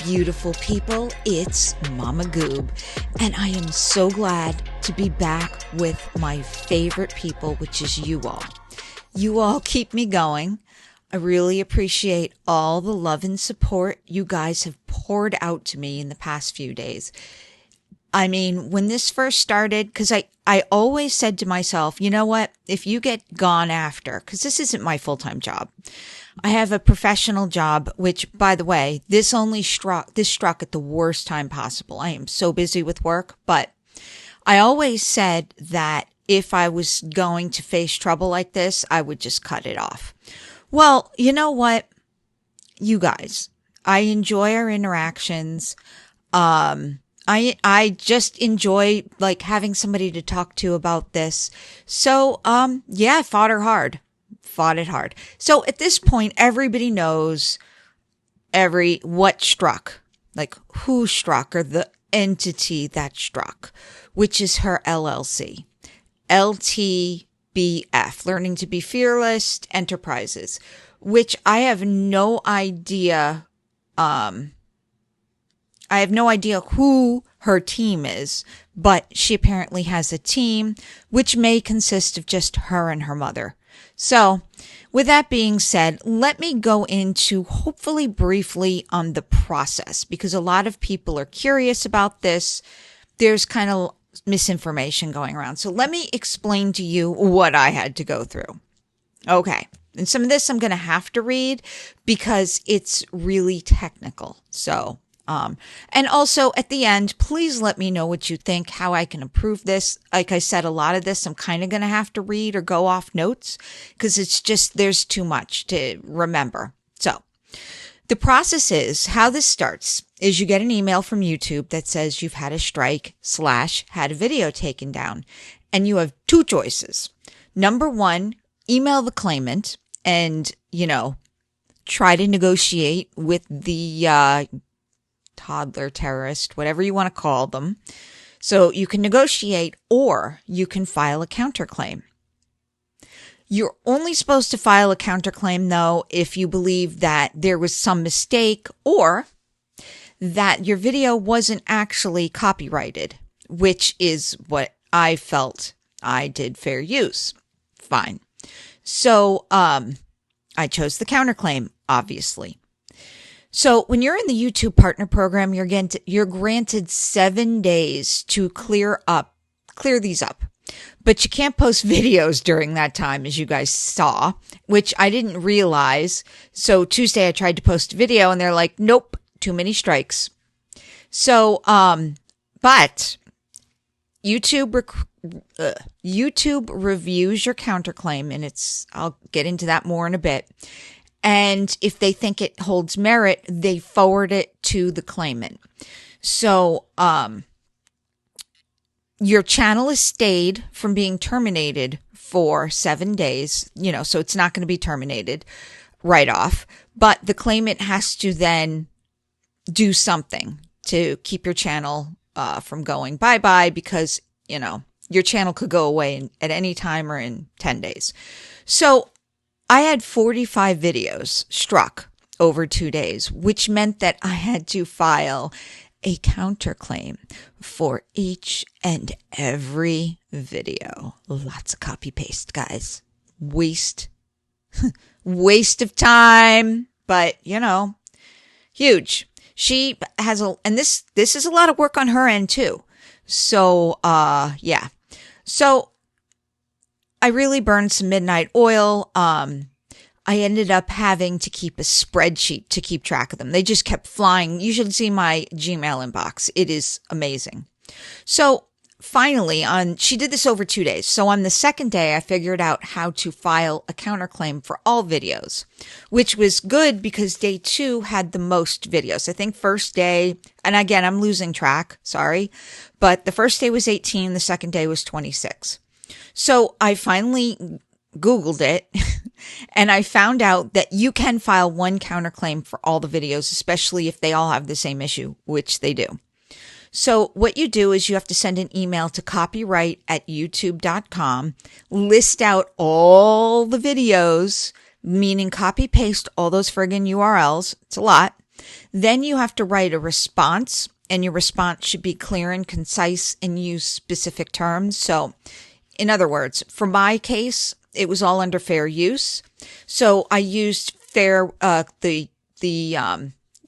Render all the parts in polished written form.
beautiful people. It's Mama Goob, and I am so glad to be back with my favorite people, which is you all. You all keep me going. I really appreciate all the love and support you guys have poured out to me in the past few days. I mean, when this first started, because I always said to myself, you know what, if you get gone after, because this isn't my full-time job. I have a professional job, which, by the way, this struck at the worst time possible. I am so busy with work, but I always said that if I was going to face trouble like this, I would just cut it off. Well, you know what, you guys, I enjoy our interactions. I just enjoy like having somebody to talk to about this. So, yeah, I fought it hard. So at this point, everybody knows what struck, like who struck or the entity that struck, which is her LLC, LTBF, Learning to Be Fearless Enterprises, which I have no idea. I have no idea who her team is, but she apparently has a team, which may consist of just her and her mother. So, with that being said, let me go into hopefully briefly on the process, because a lot of people are curious about this. There's kind of misinformation going around. So let me explain to you what I had to go through. Okay. And some of this I'm going to have to read because it's really technical. So, and also at the end, please let me know what you think, how I can improve this. Like I said, a lot of this I'm kind of going to have to read or go off notes because it's just, there's too much to remember. So the process is, how this starts is you get an email from YouTube that says you've had a strike / had a video taken down, and you have two choices. Number one, email the claimant and, try to negotiate with the, toddler terrorist, whatever you want to call them. So you can negotiate, or you can file a counterclaim. You're only supposed to file a counterclaim, though, if you believe that there was some mistake or that your video wasn't actually copyrighted, which is what I felt I did fair use. Fine. So I chose the counterclaim, obviously. So when you're in the YouTube Partner Program, you're granted 7 days to clear these up. But you can't post videos during that time, as you guys saw, which I didn't realize. So Tuesday I tried to post a video and they're like, nope, too many strikes. So, but YouTube reviews your counterclaim, and I'll get into that more in a bit. And if they think it holds merit, they forward it to the claimant. So, your channel is stayed from being terminated for 7 days, so it's not going to be terminated right off. But the claimant has to then do something to keep your channel from going bye-bye, because, your channel could go away at any time or in 10 days. So I had 45 videos struck over 2 days, which meant that I had to file a counterclaim for each and every video. Lots of copy paste, guys. Waste of time, but huge. She has and this is a lot of work on her end too. So, yeah. So I really burned some midnight oil. I ended up having to keep a spreadsheet to keep track of them. They just kept flying. You should see my Gmail inbox. It is amazing. So finally, she did this over 2 days. So on the second day, I figured out how to file a counterclaim for all videos, which was good because day 2 had the most videos. I think first day, and again, I'm losing track, sorry, but the first day was 18, the second day was 26. So I finally Googled it and I found out that you can file one counterclaim for all the videos, especially if they all have the same issue, which they do. So what you do is you have to send an email to copyright@youtube.com, list out all the videos, meaning copy paste all those friggin' URLs. It's a lot. Then you have to write a response, and your response should be clear and concise and use specific terms. So, in other words, for my case, it was all under fair use. So I used the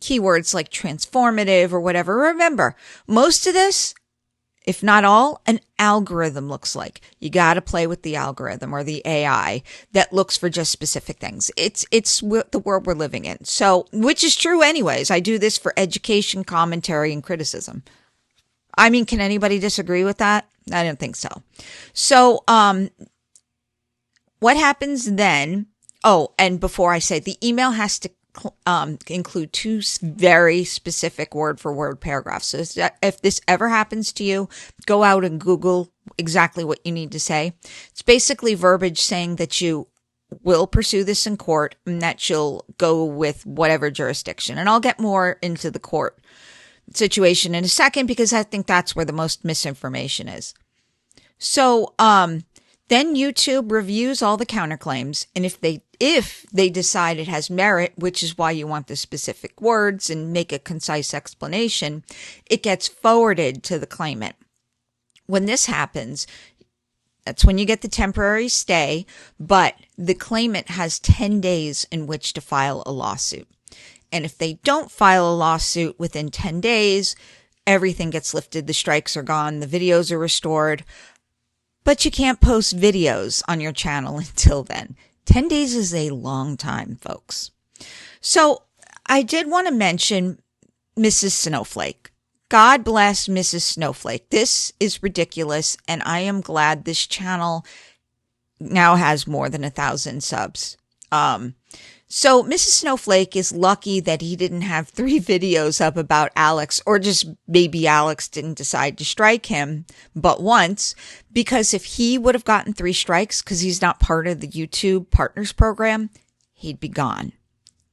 keywords like transformative or whatever. Remember, most of this, if not all, an algorithm looks like. You got to play with the algorithm or the AI that looks for just specific things. It's the world we're living in. So, which is true anyways. I do this for education, commentary, and criticism. I mean, can anybody disagree with that? I don't think so. So, what happens then? Oh, and before I say, the email has to include 2 very specific word-for-word paragraphs. So if this ever happens to you, go out and Google exactly what you need to say. It's basically verbiage saying that you will pursue this in court and that you'll go with whatever jurisdiction. And I'll get more into the court situation in a second because I think that's where the most misinformation is. So, then YouTube reviews all the counterclaims, and if they decide it has merit, which is why you want the specific words and make a concise explanation, it gets forwarded to the claimant. When this happens, that's when you get the temporary stay, but the claimant has 10 days in which to file a lawsuit. And if they don't file a lawsuit within 10 days, everything gets lifted, the strikes are gone, the videos are restored. But you can't post videos on your channel until then. 10 days is a long time, folks. So I did want to mention Mrs. Snowflake. God bless Mrs. Snowflake. This is ridiculous, and I am glad this channel now has more than 1,000 subs. So Mrs. Snowflake is lucky that he didn't have 3 videos up about Alex, or just maybe Alex didn't decide to strike him but once, because if he would have gotten 3 strikes because he's not part of the YouTube Partners Program, he'd be gone.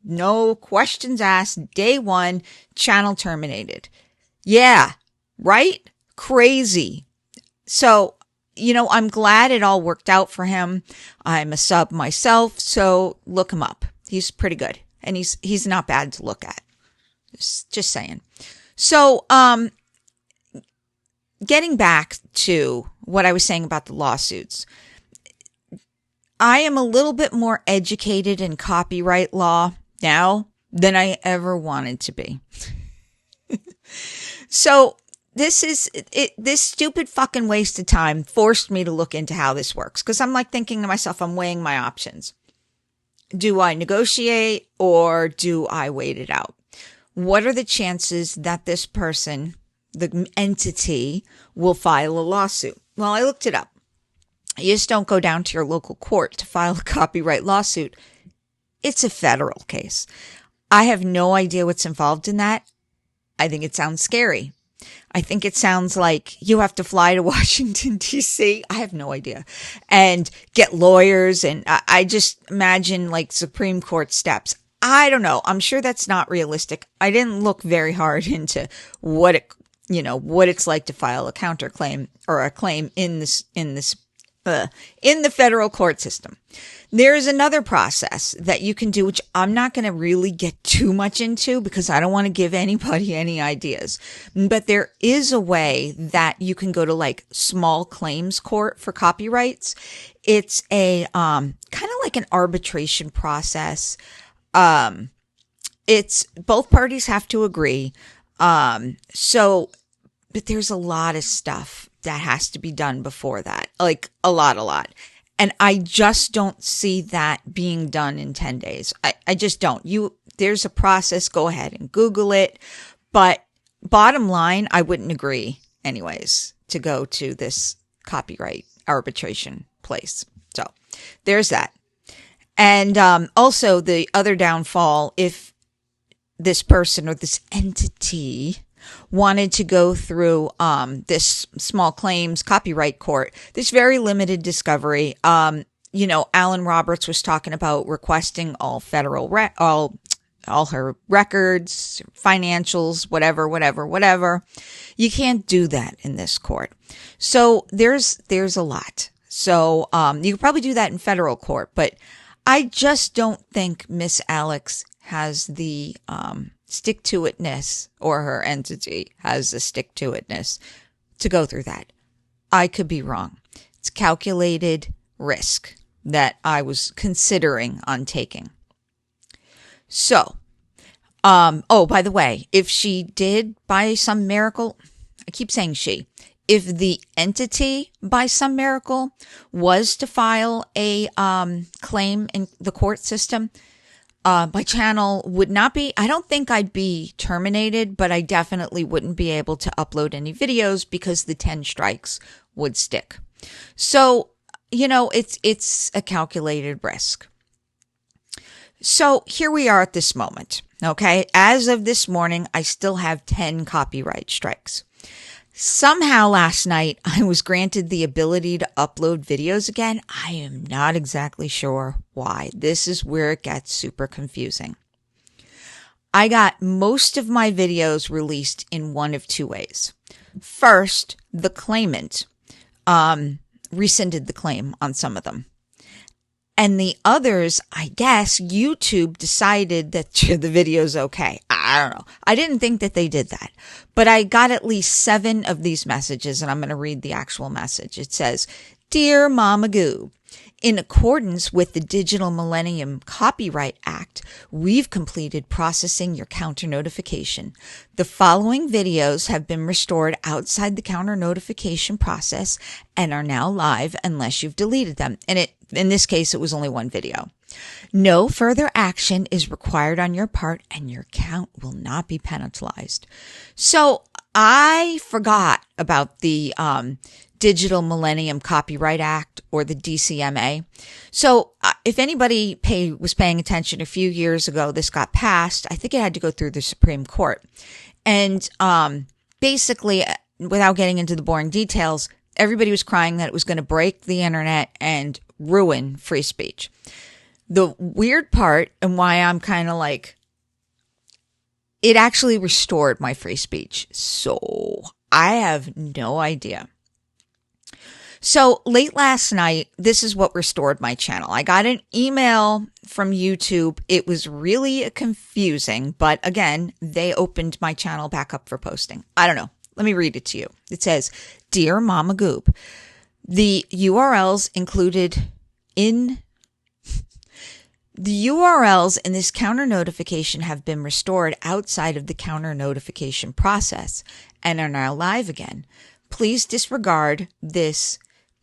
No questions asked. Day 1, channel terminated. Yeah, right? Crazy. So, I'm glad it all worked out for him. I'm a sub myself, so look him up. He's pretty good, and he's not bad to look at. Just saying. So, getting back to what I was saying about the lawsuits, I am a little bit more educated in copyright law now than I ever wanted to be. So this stupid fucking waste of time forced me to look into how this works, because I'm like thinking to myself, I'm weighing my options. Do I negotiate or do I wait it out? What are the chances that this person, the entity, will file a lawsuit? Well, I looked it up. You just don't go down to your local court to file a copyright lawsuit. It's a federal case. I have no idea what's involved in that. I think it sounds scary. I think it sounds like you have to fly to Washington, D.C. I have no idea. And get lawyers. And I just imagine like Supreme Court steps. I don't know. I'm sure that's not realistic. I didn't look very hard into what it's like to file a counterclaim or a claim in the federal court system. There is another process that you can do, which I'm not going to really get too much into because I don't want to give anybody any ideas. But there is a way that you can go to like small claims court for copyrights. It's a kind of like an arbitration process. It's both parties have to agree. But there's a lot of stuff that has to be done before that, like a lot. And I just don't see that being done in 10 days. I just don't. There's a process. Go ahead and Google it. But bottom line, I wouldn't agree anyways to go to this copyright arbitration place. So there's that. And also the other downfall, if this person or this entity wanted to go through this small claims copyright court, there's very limited discovery. Alan Roberts was talking about requesting all federal all her records, financials, whatever. You can't do that in this court. So there's a lot. So you could probably do that in federal court, but I just don't think Miss Alex has the stick-to-itness, or her entity has a stick-to-itness to go through that. I could be wrong. It's calculated risk that I was considering on taking. So, oh, by the way, if she did by some miracle, I keep saying she, if the entity by some miracle was to file a claim in the court system, my channel would not be, I don't think I'd be terminated, but I definitely wouldn't be able to upload any videos because the 10 strikes would stick. So, you know, it's a calculated risk. So here we are at this moment, okay? As of this morning, I still have 10 copyright strikes. Somehow last night, I was granted the ability to upload videos again. I am not exactly sure why. This is where it gets super confusing. I got most of my videos released in one of two ways. First, the claimant rescinded the claim on some of them. And the others, I guess, YouTube decided that the video's okay. I don't know. I didn't think that they did that. But I got at least 7 of these messages, and I'm going to read the actual message. It says, "Dear Mama Goo, in accordance with the Digital Millennium Copyright Act, we've completed processing your counter notification. The following videos have been restored outside the counter notification process and are now live unless you've deleted them." And in this case, it was only one video. "No further action is required on your part and your account will not be penalized." So I forgot about the Digital Millennium Copyright Act, or the DCMA. So if anybody was paying attention a few years ago, this got passed. I think it had to go through the Supreme Court. And basically, without getting into the boring details, everybody was crying that it was going to break the internet and ruin free speech. The weird part, and why I'm kind of like, it actually restored my free speech. So I have no idea. So late last night, this is what restored my channel. I got an email from YouTube. It was really confusing, but again, they opened my channel back up for posting. I don't know. Let me read it to you. It says, "Dear Mama Goob, the URLs in this counter notification have been restored outside of the counter notification process and are now live again. Please disregard this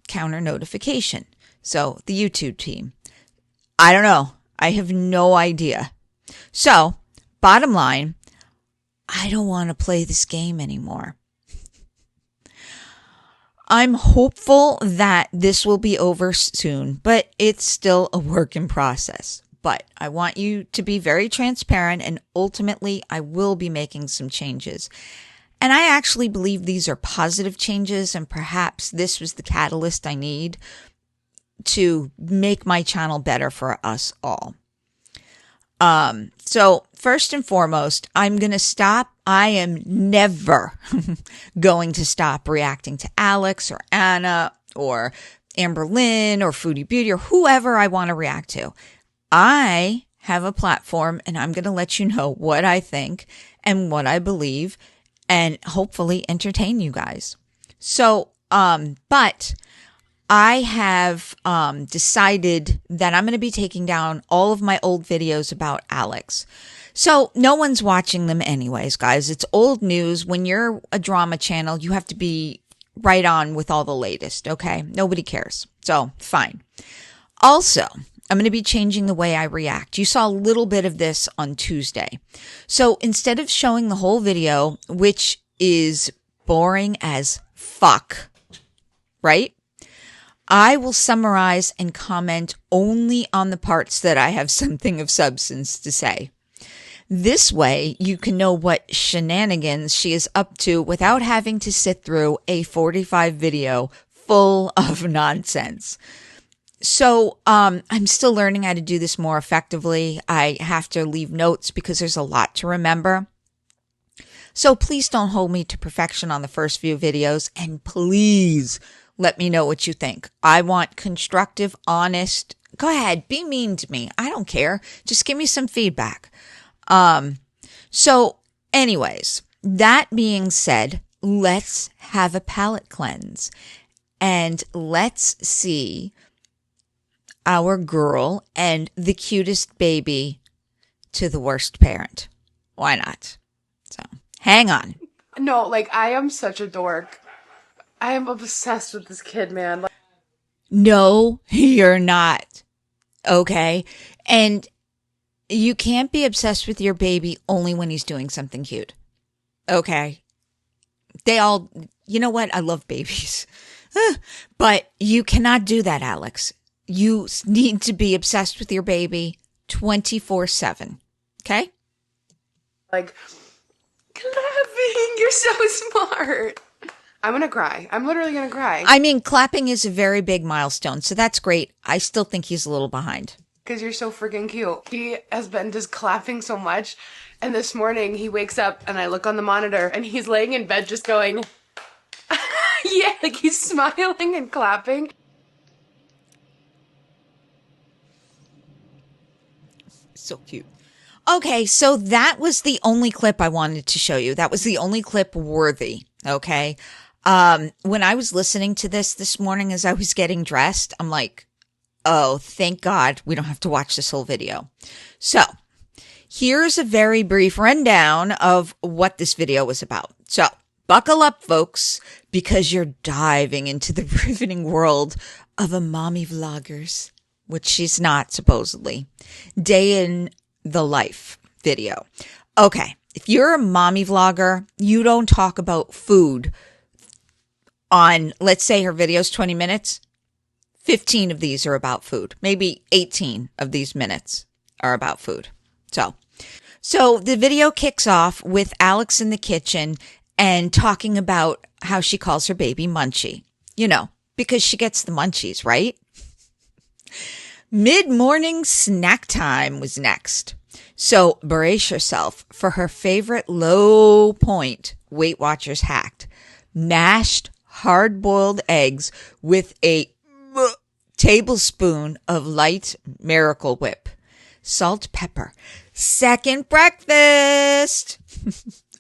counter notification." So the YouTube team, I don't know. I have no idea. So bottom line, I don't want to play this game anymore. I'm hopeful that this will be over soon, but it's still a work in process. But I want you to be very transparent, and ultimately I will be making some changes. And I actually believe these are positive changes, and perhaps this was the catalyst I need to make my channel better for us all. So first and foremost, I'm going to stop. I am never going to stop reacting to Alex or Anna or Amber Lynn or Foodie Beauty or whoever I want to react to. I have a platform, and I'm going to let you know what I think and what I believe, and hopefully entertain you guys. So, but I have decided that I'm going to be taking down all of my old videos about Alex. So no one's watching them anyways, guys. It's old news. When you're a drama channel, you have to be right on with all the latest, okay? Nobody cares. So fine. Also, I'm going to be changing the way I react. You saw a little bit of this on Tuesday. So instead of showing the whole video, which is boring as fuck, right? I will summarize and comment only on the parts that I have something of substance to say. This way, you can know what shenanigans she is up to without having to sit through a 45 video full of nonsense. So, I'm still learning how to do this more effectively. I have to leave notes because there's a lot to remember. So please don't hold me to perfection on the first few videos, and please let me know what you think. I want constructive, honest, go ahead, be mean to me. I don't care. Just give me some feedback. So anyways, that being said, let's have a palate cleanse and let's see our girl and the cutest baby to the worst parent. Why not? So hang on. No, like, I am such a dork. I am obsessed with this kid, man. Like, No, you're not. Okay. And you can't be obsessed with your baby only when he's doing something cute. Okay. You know what? I love babies. But you cannot do that, Alex. You need to be obsessed with your baby 24/7. Okay? like, clapping, you're so smart. I'm gonna cry. I'm literally gonna cry. I mean, clapping is a very big milestone, so that's great. I still think he's a little behind. Because you're so freaking cute. He has been just clapping so much. And this morning he wakes up and I look on the monitor and he's laying in bed just going, yeah, like he's smiling and clapping. So cute. Okay, so that was the only clip I wanted to show you. That was the only clip worthy. Okay. When I was listening to this morning as I was getting dressed, I'm like, oh, thank God we don't have to watch this whole video. So here's a very brief rundown of what this video was about. So buckle up, folks, because you're diving into the riveting world of a mommy vloggers, which she's not supposedly, day in the life video. Okay. If you're a mommy vlogger, you don't talk about food on, let's say her video's 20 minutes. 15 of these are about food. Maybe 18 of these minutes are about food. So the video kicks off with Alex in the kitchen and talking about how she calls her baby Munchie. You know, because she gets the munchies, right? Mid-morning snack time was next. So brace yourself for her favorite low point Weight Watchers hacked. Mashed hard-boiled eggs with a tablespoon of light Miracle Whip. Salt, pepper. Second breakfast.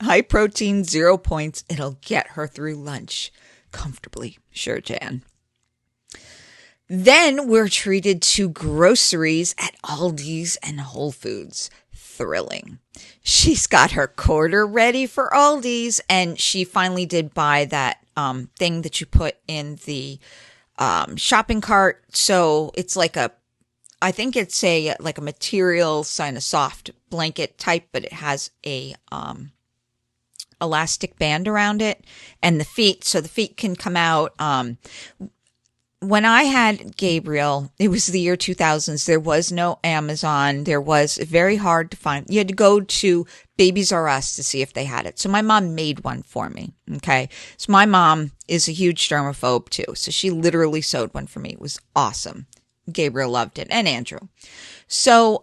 High protein, 0 points. It'll get her through lunch comfortably. Sure, Jan. Then we're treated to groceries at Aldi's and Whole Foods. Thrilling. She's got her quarter ready for Aldi's, and she finally did buy that thing that you put in the shopping cart. So it's like I think it's like a material, kind of soft blanket type, but it has a elastic band around it, and the feet, so the feet can come out. When I had Gabriel, it was the year 2000s. There was no Amazon. There was very hard to find. You had to go to Babies R Us to see if they had it. So my mom made one for me. Okay. So my mom is a huge germaphobe too. So she literally sewed one for me. It was awesome. Gabriel loved it, and Andrew. So,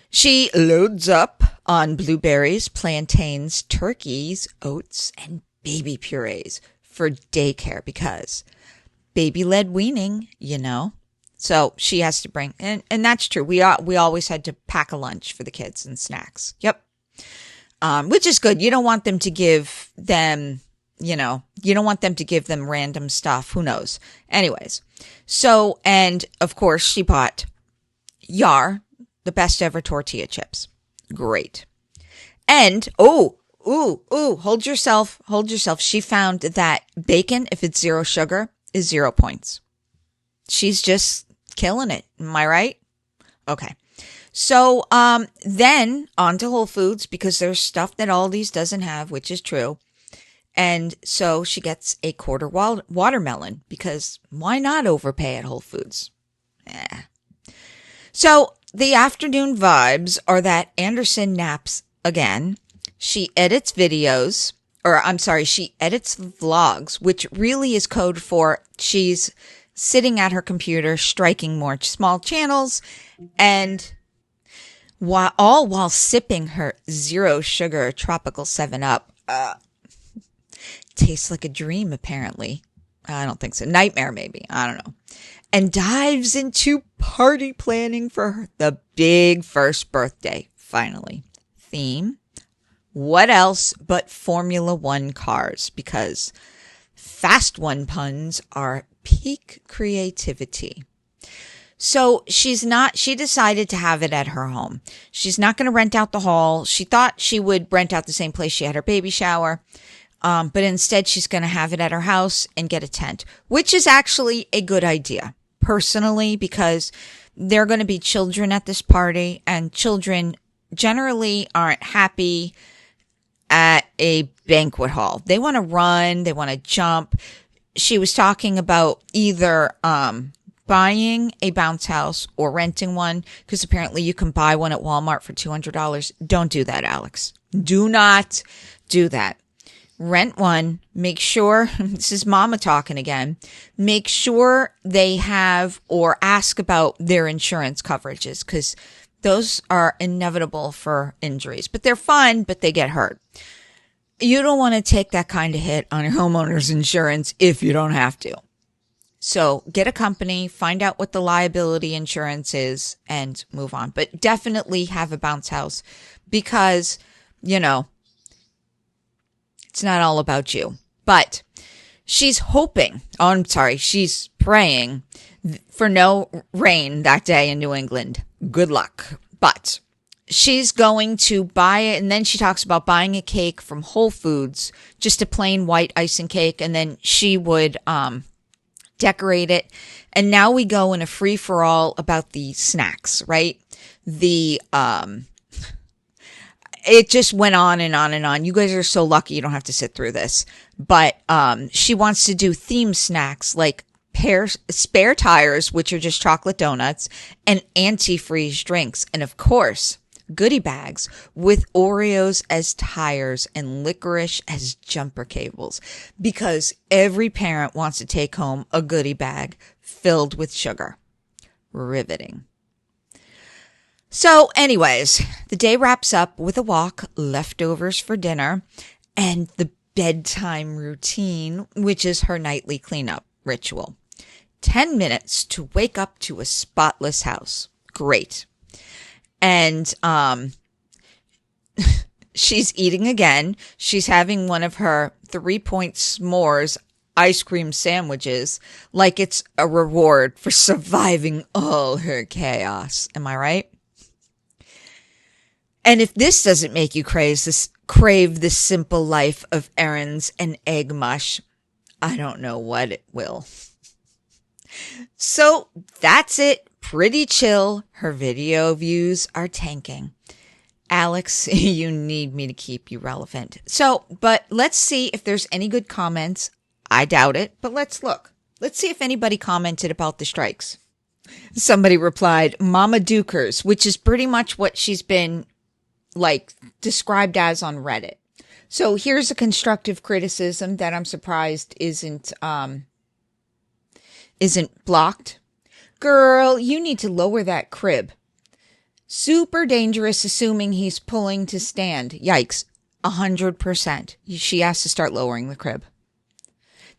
she loads up on blueberries, plantains, turkeys, oats, and baby purees for daycare because baby-led weaning, you know. So she has to bring, and that's true. We always had to pack a lunch for the kids and snacks. Yep. Which is good. You don't want them to give them, you don't want them to give them random stuff. Who knows? Anyways. So, and of course she bought Yar, the best ever tortilla chips. Great. And, hold yourself. She found that bacon, if it's 0 sugar, is 0 points. She's just killing it. Am I right? Okay. So, then on to Whole Foods because there's stuff that Aldi's doesn't have, which is true. And so she gets a quarter watermelon because why not overpay at Whole Foods? So the afternoon vibes are that Anderson naps again. She edits videos, she edits vlogs, which really is code for she's sitting at her computer, striking more small channels, and while sipping her 0 sugar tropical 7-Up. Tastes like a dream, apparently. I don't think so. Nightmare, maybe. I don't know. And dives into party planning for the big first birthday, finally. theme. What else but Formula One cars? Because fast one puns are peak creativity. So she decided to have it at her home. She's not going to rent out the hall. She thought she would rent out the same place she had her baby shower. But instead she's going to have it at her house and get a tent, which is actually a good idea personally, because there are going to be children at this party, and children generally aren't happy at a banquet hall. They want to run. They want to jump. She was talking about either, buying a bounce house or renting one, because apparently you can buy one at Walmart for $200. Don't do that, Alex. Do not do that. Rent one. Make sure, this is mama talking again, make sure they have or ask about their insurance coverages, because those are inevitable for injuries. But they're fun, but they get hurt. You don't want to take that kind of hit on your homeowner's insurance if you don't have to. So get a company, find out what the liability insurance is, and move on. But definitely have a bounce house, because, you know, it's not all about you. But she's she's praying for no rain that day in New England. Good luck. But she's going to buy it, and then she talks about buying a cake from Whole Foods, just a plain white icing cake, and then she would decorate it. And now we go in a free-for-all about the snacks, right? It just went on and on and on. You guys are so lucky you don't have to sit through this. But she wants to do theme snacks like spare tires, which are just chocolate donuts, and antifreeze drinks. And of course, goodie bags with Oreos as tires and licorice as jumper cables, because every parent wants to take home a goodie bag filled with sugar. Riveting. So anyways, the day wraps up with a walk, leftovers for dinner, and the bedtime routine, which is her nightly cleanup ritual. 10 minutes to wake up to a spotless house. Great. And she's eating again. She's having one of her 3-point s'mores ice cream sandwiches like it's a reward for surviving all her chaos. Am I right? And if this doesn't make you crave this simple life of errands and egg mush, I don't know what it will. So that's it. Pretty chill. Her video views are tanking. Alex, you need me to keep you relevant. So, but let's see if there's any good comments. I doubt it, but let's look. Let's see if anybody commented about the strikes. Somebody replied, Mama Dukers, which is pretty much what she's been described as on Reddit. So here's a constructive criticism that I'm surprised isn't blocked. Girl, you need to lower that crib. Super dangerous assuming he's pulling to stand. Yikes. 100%. She has to start lowering the crib.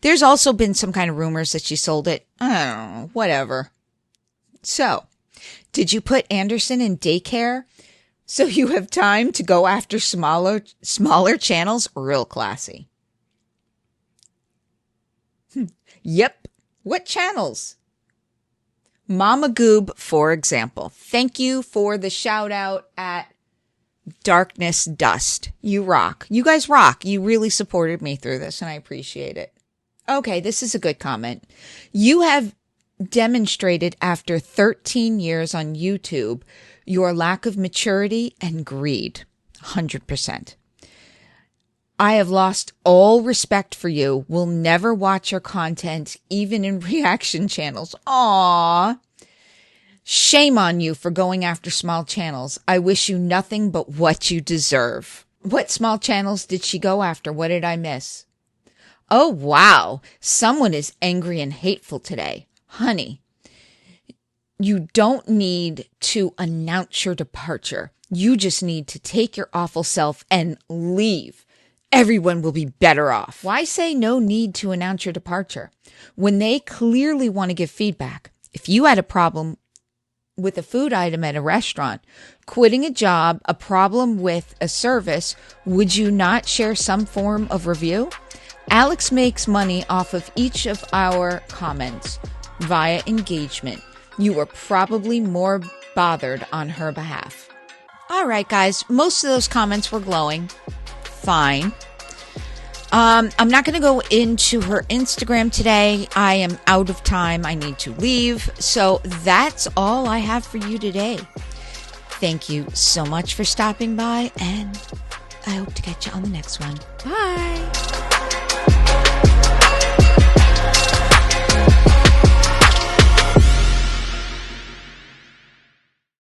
There's also been some kind of rumors that she sold it. I don't know. Whatever. So, did you put Anderson in daycare so you have time to go after smaller channels? Real classy. Yep. What channels? Mama Goob, for example. Thank you for the shout out at Darkness Dust. You rock. You guys rock. You really supported me through this, and I appreciate it. Okay, this is a good comment. You have demonstrated after 13 years on YouTube your lack of maturity and greed. 100%. I have lost all respect for you. Will never watch your content, even in reaction channels. Aww. Shame on you for going after small channels. I wish you nothing but what you deserve. What small channels did she go after? What did I miss? Oh, wow. Someone is angry and hateful today. Honey, you don't need to announce your departure. You just need to take your awful self and leave. Everyone will be better off. Why say no need to announce your departure when they clearly want to give feedback? If you had a problem with a food item at a restaurant, quitting a job, a problem with a service, would you not share some form of review? Alex makes money off of each of our comments via engagement. You were probably more bothered on her behalf. All right, guys. Most of those comments were glowing. Fine. I'm not going to go into her Instagram today. I am out of time. I need to leave. So that's all I have for you today. Thank you so much for stopping by, and I hope to catch you on the next one. Bye.